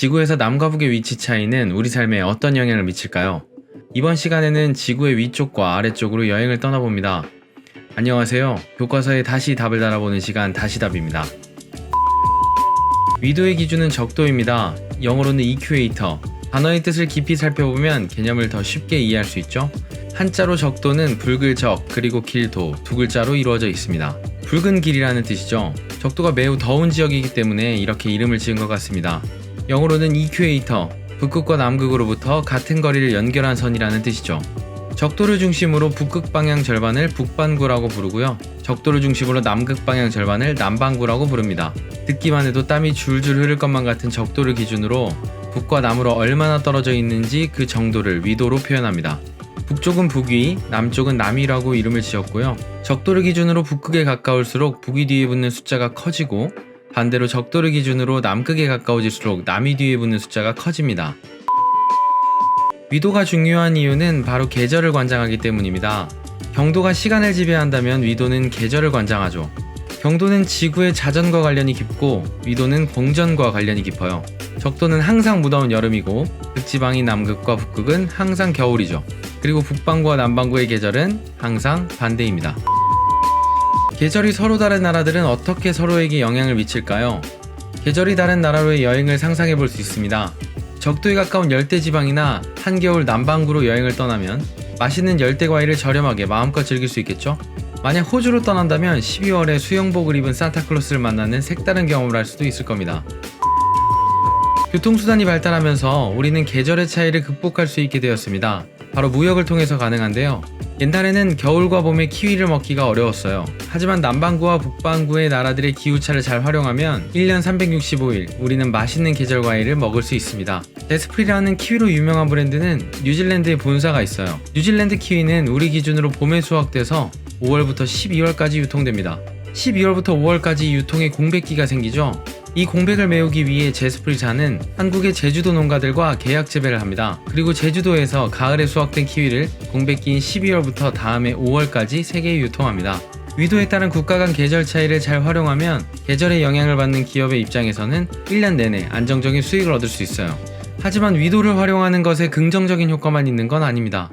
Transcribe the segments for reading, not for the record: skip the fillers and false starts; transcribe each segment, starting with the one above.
지구에서 남과 북의 위치 차이는 우리 삶에 어떤 영향을 미칠까요? 이번 시간에는 지구의 위쪽과 아래쪽으로 여행을 떠나봅니다. 안녕하세요. 교과서에 다시 답을 달아보는 시간 다시답입니다. 위도의 기준은 적도입니다. 영어로는 equator. 단어의 뜻을 깊이 살펴보면 개념을 더 쉽게 이해할 수 있죠? 한자로 적도는 붉을 적, 그리고 길도 두 글자로 이루어져 있습니다. 붉은 길이라는 뜻이죠. 적도가 매우 더운 지역이기 때문에 이렇게 이름을 지은 것 같습니다. 영어로는 equator, 북극과 남극으로부터 같은 거리를 연결한 선이라는 뜻이죠. 적도를 중심으로 북극 방향 절반을 북반구라고 부르고요. 적도를 중심으로 남극 방향 절반을 남반구라고 부릅니다. 듣기만 해도 땀이 줄줄 흐를 것만 같은 적도를 기준으로 북과 남으로 얼마나 떨어져 있는지 그 정도를 위도로 표현합니다. 북쪽은 북위, 남쪽은 남위라고 이름을 지었고요. 적도를 기준으로 북극에 가까울수록 북위 뒤에 붙는 숫자가 커지고 반대로 적도를 기준으로 남극에 가까워질수록 남위 뒤에 붙는 숫자가 커집니다. 위도가 중요한 이유는 바로 계절을 관장하기 때문입니다. 경도가 시간을 지배한다면 위도는 계절을 관장하죠. 경도는 지구의 자전과 관련이 깊고 위도는 공전과 관련이 깊어요. 적도는 항상 무더운 여름이고 극지방인 남극과 북극은 항상 겨울이죠. 그리고 북반구와 남반구의 계절은 항상 반대입니다. 계절이 서로 다른 나라들은 어떻게 서로에게 영향을 미칠까요? 계절이 다른 나라로의 여행을 상상해 볼 수 있습니다. 적도에 가까운 열대지방이나 한겨울 남반구로 여행을 떠나면 맛있는 열대과일을 저렴하게 마음껏 즐길 수 있겠죠? 만약 호주로 떠난다면 12월에 수영복을 입은 산타클로스를 만나는 색다른 경험을 할 수도 있을 겁니다. 교통수단이 발달하면서 우리는 계절의 차이를 극복할 수 있게 되었습니다. 바로 무역을 통해서 가능한데요. 옛날에는 겨울과 봄에 키위를 먹기가 어려웠어요. 하지만 남반구와 북반구의 나라들의 기후차를 잘 활용하면 1년 365일 우리는 맛있는 계절 과일을 먹을 수 있습니다. 제스프리라는 키위로 유명한 브랜드는 뉴질랜드에 본사가 있어요. 뉴질랜드 키위는 우리 기준으로 봄에 수확돼서 5월부터 12월까지 유통됩니다. 12월부터 5월까지 유통에 공백기가 생기죠. 이 공백을 메우기 위해 제스프리사는 한국의 제주도 농가들과 계약 재배를 합니다. 그리고 제주도에서 가을에 수확된 키위를 공백기인 12월부터 다음해 5월까지 세계에 유통합니다. 위도에 따른 국가 간 계절 차이를 잘 활용하면 계절의 영향을 받는 기업의 입장에서는 1년 내내 안정적인 수익을 얻을 수 있어요. 하지만 위도를 활용하는 것에 긍정적인 효과만 있는 건 아닙니다.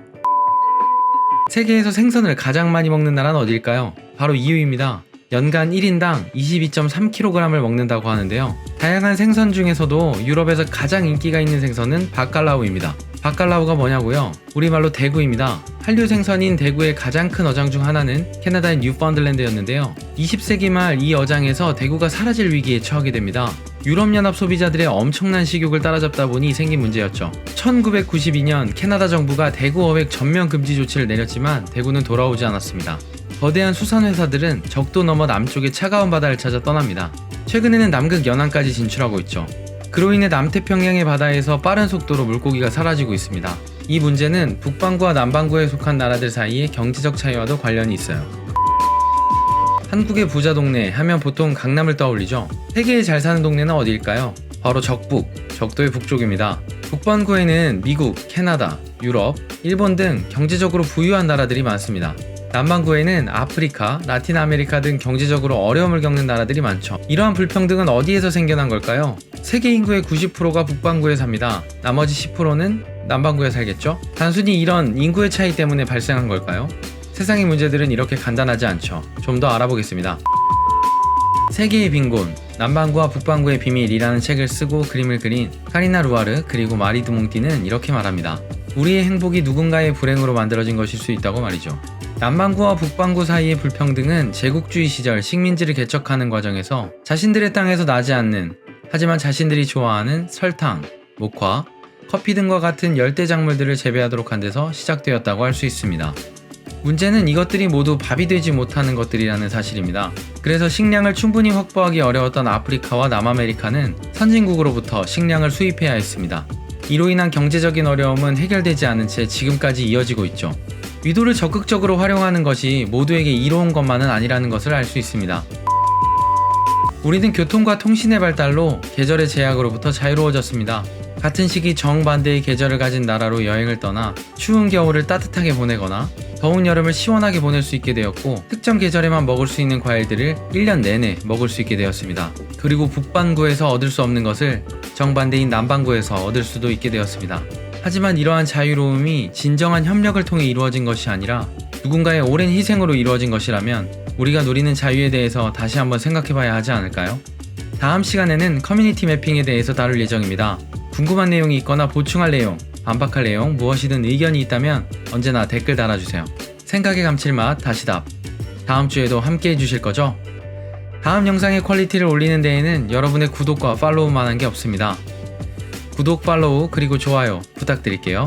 세계에서 생선을 가장 많이 먹는 나라는 어디일까요? 바로 EU입니다. 연간 1인당 22.3kg을 먹는다고 하는데요. 다양한 생선 중에서도 유럽에서 가장 인기가 있는 생선은 바칼라우입니다. 바칼라우가 뭐냐고요? 우리말로 대구입니다. 한류 생선인 대구의 가장 큰 어장 중 하나는 캐나다의 뉴펀들랜드였는데요. 20세기 말 이 어장에서 대구가 사라질 위기에 처하게 됩니다. 유럽연합 소비자들의 엄청난 식욕을 따라잡다 보니 생긴 문제였죠. 1992년 캐나다 정부가 대구 어획 전면 금지 조치를 내렸지만 대구는 돌아오지 않았습니다. 거대한 수산회사들은 적도 넘어 남쪽의 차가운 바다를 찾아 떠납니다. 최근에는 남극 연안까지 진출하고 있죠. 그로 인해 남태평양의 바다에서 빠른 속도로 물고기가 사라지고 있습니다. 이 문제는 북반구와 남반구에 속한 나라들 사이의 경제적 차이와도 관련이 있어요. 한국의 부자 동네 하면 보통 강남을 떠올리죠. 세계에 잘 사는 동네는 어디일까요? 바로 적북, 적도의 북쪽입니다. 북반구에는 미국, 캐나다, 유럽, 일본 등 경제적으로 부유한 나라들이 많습니다. 남반구에는 아프리카, 라틴 아메리카 등 경제적으로 어려움을 겪는 나라들이 많죠. 이러한 불평등은 어디에서 생겨난 걸까요? 세계 인구의 90%가 북반구에 삽니다. 나머지 10%는 남반구에 살겠죠? 단순히 이런 인구의 차이 때문에 발생한 걸까요? 세상의 문제들은 이렇게 간단하지 않죠. 좀 더 알아보겠습니다. 세계의 빈곤, 남반구와 북반구의 비밀이라는 책을 쓰고 그림을 그린 카리나 루아르 그리고 마리 드몽티는 이렇게 말합니다. 우리의 행복이 누군가의 불행으로 만들어진 것일 수 있다고 말이죠. 남반구와 북반구 사이의 불평등은 제국주의 시절 식민지를 개척하는 과정에서 자신들의 땅에서 나지 않는, 하지만 자신들이 좋아하는 설탕, 목화, 커피 등과 같은 열대 작물들을 재배하도록 한 데서 시작되었다고 할 수 있습니다. 문제는 이것들이 모두 밥이 되지 못하는 것들이라는 사실입니다. 그래서 식량을 충분히 확보하기 어려웠던 아프리카와 남아메리카는 선진국으로부터 식량을 수입해야 했습니다. 이로 인한 경제적인 어려움은 해결되지 않은 채 지금까지 이어지고 있죠. 위도를 적극적으로 활용하는 것이 모두에게 이로운 것만은 아니라는 것을 알 수 있습니다. 우리는 교통과 통신의 발달로 계절의 제약으로부터 자유로워졌습니다. 같은 시기 정반대의 계절을 가진 나라로 여행을 떠나 추운 겨울을 따뜻하게 보내거나 더운 여름을 시원하게 보낼 수 있게 되었고, 특정 계절에만 먹을 수 있는 과일들을 1년 내내 먹을 수 있게 되었습니다. 그리고 북반구에서 얻을 수 없는 것을 정반대인 남반구에서 얻을 수도 있게 되었습니다. 하지만 이러한 자유로움이 진정한 협력을 통해 이루어진 것이 아니라 누군가의 오랜 희생으로 이루어진 것이라면 우리가 누리는 자유에 대해서 다시 한번 생각해봐야 하지 않을까요? 다음 시간에는 커뮤니티 매핑에 대해서 다룰 예정입니다. 궁금한 내용이 있거나 보충할 내용, 반박할 내용, 무엇이든 의견이 있다면 언제나 댓글 달아주세요. 생각의 감칠맛 다시답. 다음 주에도 함께 해주실 거죠? 다음 영상의 퀄리티를 올리는 데에는 여러분의 구독과 팔로우만 한 게 없습니다. 구독, 팔로우, 그리고 좋아요 부탁드릴게요.